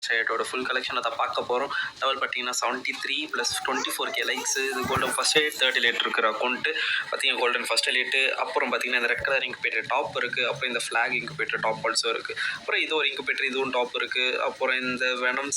ஷேட்டோட full collection அதை பார்க்க போகிறோம். லெவல் பார்த்தீங்கன்னா 73 + 24K லைக்ஸு. இது golden first elite, third elite இருக்கிற அக்கௌண்ட்டு பார்த்தீங்கன்னா கோல்டன் ஃபஸ்ட் எலைட்டு. அப்புறம் பார்த்தீங்கன்னா இந்த ரெட் கலர் இன்குபேட்டர் டாப் இருக்குது. அப்புறம் இந்த ஃப்ளாக் இன்குபேட்டர் டாப் ஆல்சோ இருக்குது. அப்புறம் இது ஒரு இன்குபேட்டர், இதுவும் டாப் இருக்குது. அப்புறம் இந்த வெனம்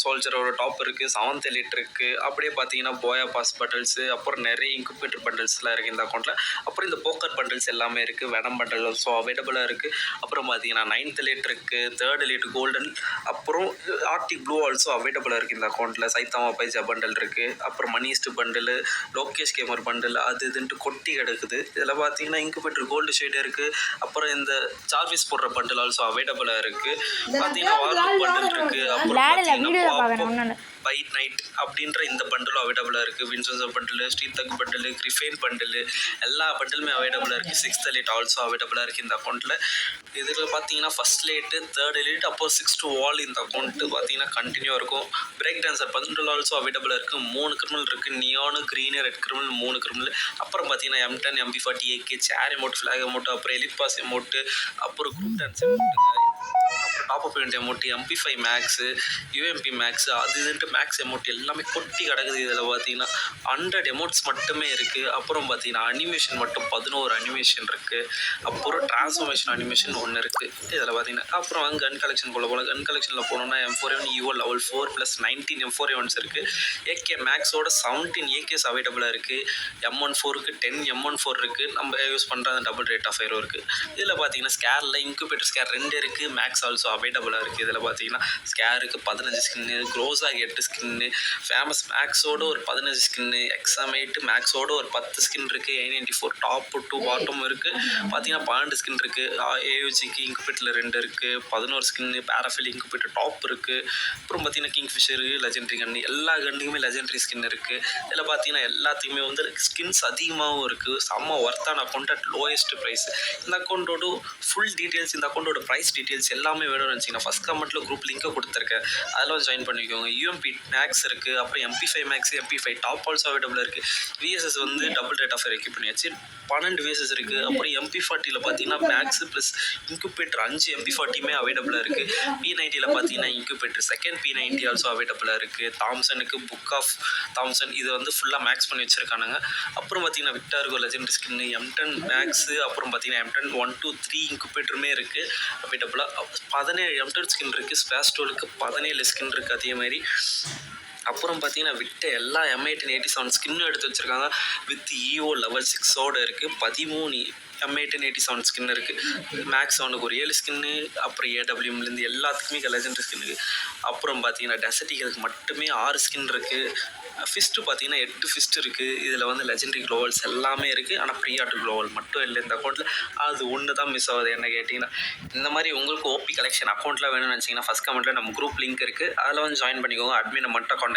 சோல்ஜரோட டாப் இருக்குது. 7th எலைட் இருக்குது. அப்படியே பார்த்தீங்கன்னா போயா பாஸ் பண்டல்ஸு, அப்புறம் நிறைய இன்குபேட்டர் பண்டல்ஸ்லாம் இருக்குது இந்த அக்கௌண்ட்டில். அப்புறம் இந்த போக்கர் பண்டல்ஸ் எல்லாமே இருக்குது. வெனம் பண்டல் ஸோ அவைலபிளாக இருக்குது. அப்புறம் பார்த்தீங்கன்னா 9th எலைட் இருக்குது, தேர்ட் எலைட் கோல்டன், அப்புறம் ஆர்டிக் ப்ளூ ஆல்சோ அவைலபிளாக இருக்குது இந்த அக்கௌண்ட்டில். சைத்தாமா பைஜா பண்டல் இருக்குது. அப்புறம் மணிஸ்ட் பண்டலு, லோகேஷ் கேமர் பண்டல், அது இதுன்ட்டு கொட்டி கிடக்குது. இதில் பார்த்தீங்கன்னா இன்குபேட்டர் கோல்டு ஷேடு இருக்குது. அப்புறம் இந்த சார்ஜஸ் போடுற பண்டல் ஆல்சோ அவைலபிளாக இருக்குது. பார்த்தீங்கன்னா வார்லக் பண்டல் இருக்குது. அப்புறம் பார்த்தீங்கன்னா பைட் நைட் அப்படின்ற இந்த பண்டலும் அவைலபிளாக இருக்குது. வின்சன்சோ பண்டலு, ஸ்ரீதக் பண்டலு, கிரிஃபேன் பண்டலு, எல்லா பண்டலுமே அவைலபிளாக இருக்குது. 6th எலைட் ஆல்சோ அவைலபிளாக இருக்குது இந்த அக்கௌண்ட்டில். இதில் பார்த்தீங்கன்னா ஃபஸ்ட் லைட்டு, தேர்ட் எலைட், அப்போ 6th வால் இந்த அக்கௌண்ட்டு பார்த்தீங்கன்னா கண்டினியூ இருக்கும். பிரேக் டான்சர் பண்டல் ஆல்சோ அவைலபிளாக இருக்குது. 3 கிரிமினல் இருக்குது. Neon, green, red criminal, 3 criminal. அப்புறம் பார்த்தீங்கன்னா M10, MP40, AK, சேர் எமௌண்ட், ஃப்ளாக் எமௌண்ட், அப்புறம் எலிட் பாஸ் எமௌண்ட்டு, அப்புறம் குரூப் டான்ஸ் எமௌண்ட்டுங்க, அப்புறம் top up event amount, MP5 maths, UMP maths, அது இதுன்ட்டு மேக்ஸ் எமௌண்ட் எல்லாமே கொட்டி கிடக்குது. இதில் பார்த்தீங்கன்னா 100 எமௌண்ட்ஸ் மட்டுமே இருக்குது. அப்புறம் பார்த்தீங்கன்னா அனிமேஷன் மட்டும் 11 அனிமேஷன் இருக்குது. அப்புறம் டிரான்ஸ்ஃபர்மேஷன் அனிமேஷன் 1 இருக்குது இதில் பார்த்தீங்கன்னா. அப்புறம் கன் கலெக்ஷன் போல கன் கலெக்ஷனில் போனோம்னா M4A1 EVO லெவல் 4 + 19 M4A1s இருக்குது. AK மேக்ஸோட 17 AKs அவைலபிளாக இருக்குது. M14க்கு 10 M14 இருக்குது. நம்ம யூஸ் பண்ணுற அந்த டபுள் ரேட் ஆஃப் ஃபயரும் இருக்குது. இதில் பார்த்தீங்கன்னா ஸ்கேரில் இன்குபேட்டர் ஸ்கேர் 2 இருக்குது. மேக்ஸ் ஆல்சோ அவைலபிளாக இருக்குது. இதில் பார்த்தீங்கன்னா ஸ்கேருக்கு 15 ஸ்கின்னு, க்ரோஸாக 8 ஸ்கின்னு, ஃபேமஸ் மேக்ஸோட ஒரு 15 ஸ்கின்னு, எக்ஸாமைட்டு மேக்ஸோட ஒரு 10 ஸ்கின் இருக்குது. A94 டாப்பு 2 பாட்டம் இருக்குது. பார்த்தீங்கன்னா 12 ஸ்கின் இருக்குது. AUGக்கு இன்குபேட்டரில் 2 இருக்குது. 11 ஸ்கின்னு, பேராஃபில் இன்குபேட்டர் டாப் இருக்குது. அப்புறம் பார்த்தீங்கன்னா கிங்ஃபிஷரு, லெஜெண்டரி கன்று, எல்லா கன்னுக்குமே லெஜெண்டரி ஸ்கின் இருக்குது. இதில் பார்த்தீங்கன்னா எல்லாத்துக்குமே வந்து ஸ்கின்ஸ் அதிகமாகவும் இருக்குது. செம்ம ஒர்த்தான அக்கௌண்ட் அட் லோயஸ்ட் ப்ரைஸ். இந்த அக்கௌண்ட்டோட ஃபுல் டீட்டெயில்ஸ், இந்த அக்கௌண்ட்டோட ப்ரைஸ் டீட்டெயில்ஸ் எல்லாமே வேணும்னு நினச்சிங்கன்னா ஃபஸ்ட் கமெண்ட்டில் குரூப் லிங்க்கை கொடுத்துருக்கேன். அதெல்லாம் ஜாயின் பண்ணிக்கோங்க. UMP மேக்ஸ் இருக்குது. அப்புறம் MP5 maths, MP5 top also அவைலபிளாக இருக்குது. VSS வந்து double rate of fire equip பண்ணியாச்சு. 12 VSS இருக்குது. அப்புறம் MP40யில் பார்த்தீங்கன்னா மேக்ஸ் ப்ளஸ் இன்குபேட்டர் 5 MP40மே அவைலபிளாக இருக்குது. P90யில் பார்த்தீங்கன்னா இன்குபேட்டர் செகண்ட் P90 ஆல்சோ அவைலபிளாக இருக்குது. தாம்சனுக்கு புக் ஆஃப் தாம்சன் இது வந்து ஃபுல்லாக மேக்ஸ் பண்ணி வச்சுருக்கானுங்க. அப்புறம் பார்த்தீங்கன்னா விக்டார்கோ லெஜெண்டரி ஸ்கின்னு, M10 மேக்ஸு, அப்புறம் பார்த்தீங்கன்னா M10 1, 2, 3 இன்குபேட்டருமே இருக்குது அவைலபிளாக. 17 M10 ஸ்கின் இருக்குது. ஸ்பேஸ்டோலுக்கு 17 ஸ்கின் இருக்குது அதே மாதிரி. அப்புறம் பார்த்தீங்கன்னா விட்ட எல்லா M1887 ஸ்கின்னும் எடுத்து வச்சுருக்காங்க. வித் EO லெவல் 6ஓடு இருக்குது. 13 M1887 ஸ்கின் இருக்குது. மேக்ஸ் அவனுக்கு ஒரு 7 ஸ்கின்னு, அப்புறம் AWMலேருந்து எல்லாத்துக்குமே லெஜெண்டரி ஸ்கின் இருக்குது. அப்புறம் பார்த்தீங்கன்னா டெசர்டிகளுக்கு மட்டுமே 6 ஸ்கின் இருக்குது. ஃபிஸ்ட்டு பார்த்தீங்கன்னா 8 ஃபிஸ்ட் இருக்குது. இதில் வந்து லெஜெண்டரி க்ளோவல்ஸ் எல்லாமே இருக்குது. ஆனால் ப்ரீ ஆர்டர் க்ளோவல் மட்டும் இல்லை இந்த அக்கௌண்ட்டில். அது ஒன்று தான் மிஸ் ஆகுது என்ன கேட்டிங்கன்னா. இந்த மாதிரி உங்களுக்கு OP கலெக்ஷன் அக்கௌண்ட்டில் வேணும்னு நினச்சிங்கன்னா ஃபஸ்ட் கமெண்ட்டில் நம்ம குரூப் லிங்க் இருக்குது. அதில் வந்து ஜாயின் பண்ணிக்கோங்க. அட்மினை மட்டும் காண்டாக்ட்